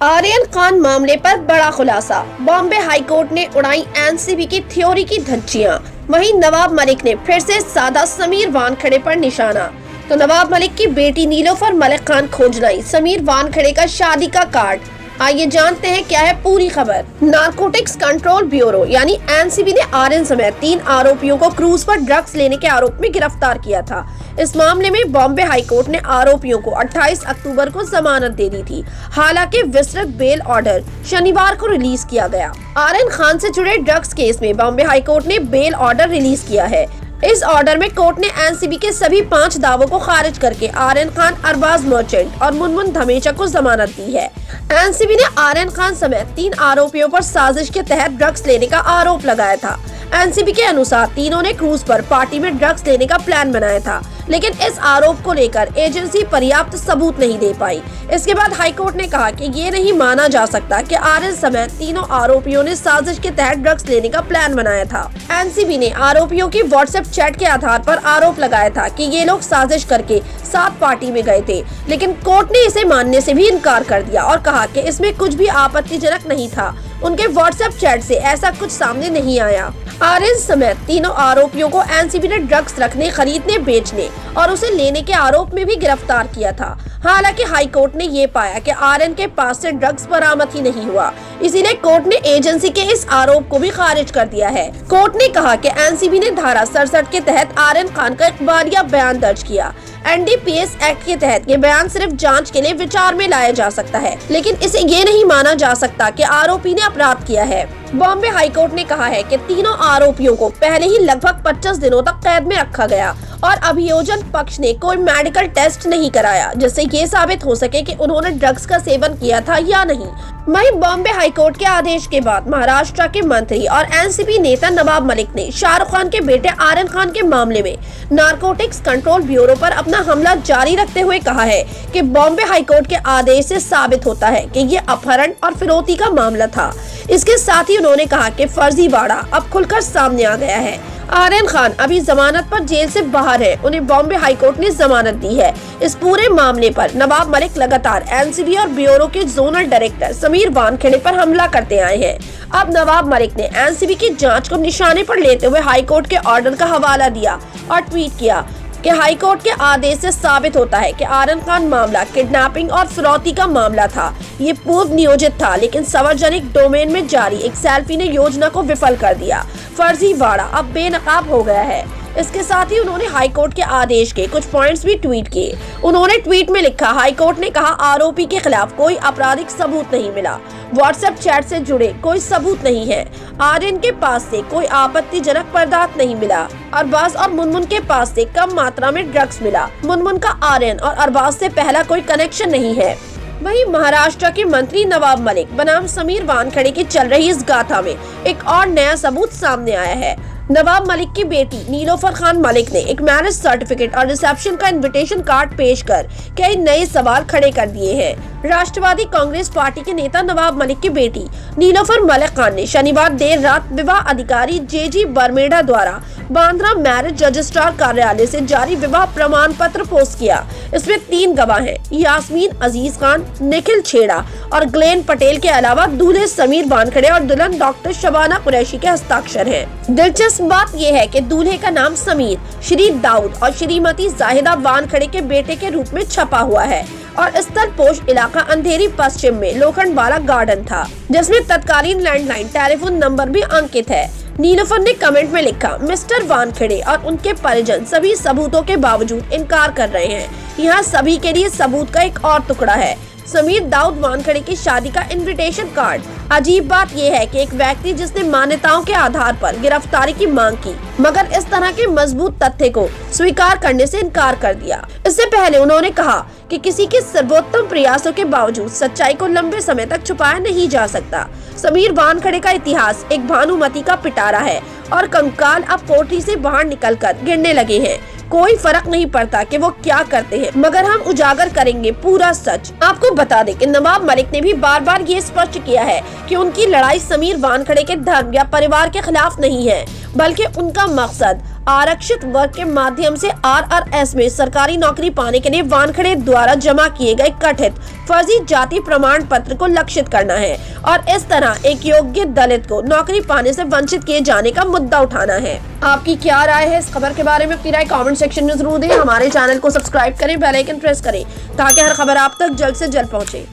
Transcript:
आर्यन खान मामले पर बड़ा खुलासा। बॉम्बे हाईकोर्ट ने उड़ाई एनसीबी की थ्योरी की धज्जियां। वहीं नवाब मलिक ने फिर से साधा समीर वानखेड़े पर निशाना। तो नवाब मलिक की बेटी नीलोफर मलिक खान खोज लाई समीर वानखेड़े का शादी का कार्ड। आइए जानते हैं क्या है पूरी खबर। नारकोटिक्स कंट्रोल ब्यूरो यानी एनसीबी ने आर्यन समेत 3 आरोपियों को क्रूज पर ड्रग्स लेने के आरोप में गिरफ्तार किया था। इस मामले में बॉम्बे हाईकोर्ट ने आरोपियों को 28 अक्टूबर को जमानत दे दी थी। हालांकि विस्तृत बेल ऑर्डर शनिवार को रिलीज किया गया। आर्यन खान से जुड़े ड्रग्स केस में बॉम्बे हाईकोर्ट ने बेल ऑर्डर रिलीज किया है। इस ऑर्डर में कोर्ट ने एनसीबी के सभी 5 दावों को खारिज करके आर्यन खान, अरबाज मर्चेंट और मुनमुन धमेचा को जमानत दी है। एनसीबी ने आर्यन खान समेत 3 आरोपियों पर साजिश के तहत ड्रग्स लेने का आरोप लगाया था। एनसीबी के अनुसार तीनों ने क्रूज पर पार्टी में ड्रग्स लेने का प्लान बनाया था, लेकिन इस आरोप को लेकर एजेंसी पर्याप्त सबूत नहीं दे पाई। इसके बाद हाईकोर्ट ने कहा कि ये नहीं माना जा सकता कि आर्यन समेत तीनों आरोपियों ने साजिश के तहत ड्रग्स लेने का प्लान बनाया था। एनसीबी ने आरोपियों की व्हाट्सएप चैट के आधार पर आरोप लगाया था कि ये लोग साजिश करके साथ पार्टी में गए थे, लेकिन कोर्ट ने इसे मानने से भी इनकार कर दिया और कहा कि इसमें कुछ भी आपत्तिजनक नहीं था। उनके व्हाट्सएप चैट से ऐसा कुछ सामने नहीं आया। आर्यन समेत तीनों आरोपियों को एनसीबी ने ड्रग्स रखने, खरीदने, बेचने और उसे लेने के आरोप में भी गिरफ्तार किया था। हालांकि हाईकोर्ट ने ये पाया कि आर्यन के पास से ड्रग्स बरामद ही नहीं हुआ, इसीलिए कोर्ट ने एजेंसी के इस आरोप को भी खारिज कर दिया है। कोर्ट ने कहा कि एनसीबी ने धारा 67 के तहत आर्यन खान का इकबारिया बयान दर्ज किया। एनडीपीएस एक्ट के तहत ये बयान सिर्फ जांच के लिए विचार में लाया जा सकता है, लेकिन इसे ये नहीं माना जा सकता कि आरोपी ने अपराध किया है। बॉम्बे हाईकोर्ट ने कहा है कि तीनों आरोपियों को पहले ही लगभग 25 दिनों तक कैद में रखा गया और अभियोजन पक्ष ने कोई मेडिकल टेस्ट नहीं कराया, जिससे ये साबित हो सके कि उन्होंने ड्रग्स का सेवन किया था या नहीं। वहीं बॉम्बे हाईकोर्ट के आदेश के बाद महाराष्ट्र के मंत्री और एनसीबी नेता नवाब मलिक ने शाहरुख खान के बेटे आर्यन खान के मामले में नारकोटिक्स कंट्रोल ब्यूरो पर अपना हमला जारी रखते हुए कहा है कि बॉम्बे हाईकोर्ट के आदेश से साबित होता है कि ये अपहरण और फिरौती का मामला था। इसके साथ ही उन्होंने कहा कि फर्जीवाड़ा अब खुलकर सामने आ गया है। आर्यन खान अभी जमानत पर जेल से बाहर है, उन्हें बॉम्बे हाईकोर्ट ने जमानत दी है। इस पूरे मामले पर नवाब मलिक लगातार एनसीबी और ब्यूरो के जोनल डायरेक्टर समीर वानखेड़े पर हमला करते आए हैं। अब नवाब मलिक ने एनसीबी की जांच को निशाने पर लेते हुए हाईकोर्ट के ऑर्डर का हवाला दिया और ट्वीट किया कि हाईकोर्ट के आदेश से साबित होता है कि आर्यन खान मामला किडनैपिंग और फिरौती का मामला था। ये पूर्व नियोजित था, लेकिन सार्वजनिक डोमेन में जारी एक सेल्फी ने योजना को विफल कर दिया। फर्जीवाड़ा अब बेनकाब हो गया है। इसके साथ ही उन्होंने हाईकोर्ट के आदेश के कुछ पॉइंट्स भी ट्वीट किए। उन्होंने ट्वीट में लिखा, हाईकोर्ट ने कहा आरोपी के खिलाफ कोई आपराधिक सबूत नहीं मिला, व्हाट्सएप चैट से जुड़े कोई सबूत नहीं है, आर्यन के पास से कोई आपत्तिजनक पदार्थ नहीं मिला, अरबाज और मुनमुन के पास से कम मात्रा में ड्रग्स मिला। मुनमुन का आर्यन और अरबाज से पहला कोई कनेक्शन नहीं है। वहीं महाराष्ट्र के मंत्री नवाब मलिक बनाम समीर वानखेड़े की चल रही इस गाथा में एक और नया सबूत सामने आया है। नवाब मलिक की बेटी नीलोफर खान मलिक ने एक मैरिज सर्टिफिकेट और रिसेप्शन का इनविटेशन कार्ड पेश कर कई नए सवाल खड़े कर दिए हैं। राष्ट्रवादी कांग्रेस पार्टी के नेता नवाब मलिक की बेटी नीलोफर मलिक खान ने शनिवार देर रात विवाह अधिकारी जेजी बरमेड़ा द्वारा बांद्रा मैरिज रजिस्ट्रार कार्यालय से जारी विवाह प्रमाण पत्र पोस्ट किया। इसमें 3 गवाह हैं, यास्मीन अजीज खान, निखिल छेड़ा और ग्लेन पटेल के अलावा दूल्हे समीर वानखेड़े और दुल्हन डॉक्टर शबाना कुरैशी के हस्ताक्षर हैं। दिलचस्प बात यह है कि दूल्हे का नाम समीर, श्री दाऊद और श्रीमती जाहिदा वानखेड़े के बेटे के रूप में छपा हुआ है और स्थल पोस्ट इलाका अंधेरी पश्चिम में लोखंडवाला गार्डन था, जिसमें तत्कालीन लैंडलाइन टेलीफोन नंबर भी अंकित है। नीलोफर ने कमेंट में लिखा, मिस्टर वानखेड़े और उनके परिजन सभी सबूतों के बावजूद इनकार कर रहे हैं। यहाँ सभी के लिए सबूत का एक और टुकड़ा है, समीर दाऊद वानखेड़े की शादी का इनविटेशन कार्ड। अजीब बात यह है कि एक व्यक्ति जिसने मान्यताओं के आधार पर गिरफ्तारी की मांग की, मगर इस तरह के मजबूत तथ्य को स्वीकार करने से इनकार कर दिया। इससे पहले उन्होंने कहा कि किसी के सर्वोत्तम प्रयासों के बावजूद सच्चाई को लंबे समय तक छुपाया नहीं जा सकता। समीर वानखेड़े का इतिहास एक भानुमति का पिटारा है और कंकाल अब पोटली से बाहर निकलकर गिरने लगे हैं। कोई फर्क नहीं पड़ता कि वो क्या करते हैं, मगर हम उजागर करेंगे पूरा सच। आपको बता दें कि नवाब मलिक ने भी बार बार ये स्पष्ट किया है कि उनकी लड़ाई समीर वानखेड़े के धर्म या परिवार के खिलाफ नहीं है, बल्कि उनका मकसद आरक्षित वर्ग के माध्यम से RRS में सरकारी नौकरी पाने के लिए वानखेड़े द्वारा जमा किए गए कथित फर्जी जाति प्रमाण पत्र को लक्षित करना है और इस तरह एक योग्य दलित को नौकरी पाने से वंचित किए जाने का मुद्दा उठाना है। आपकी क्या राय है इस खबर के बारे में? अपनी राय कमेंट सेक्शन में जरूर दें। हमारे चैनल को सब्सक्राइब करें, बेल आइकन प्रेस करें ताकि हर खबर आप तक जल्द से जल्द पहुंचे।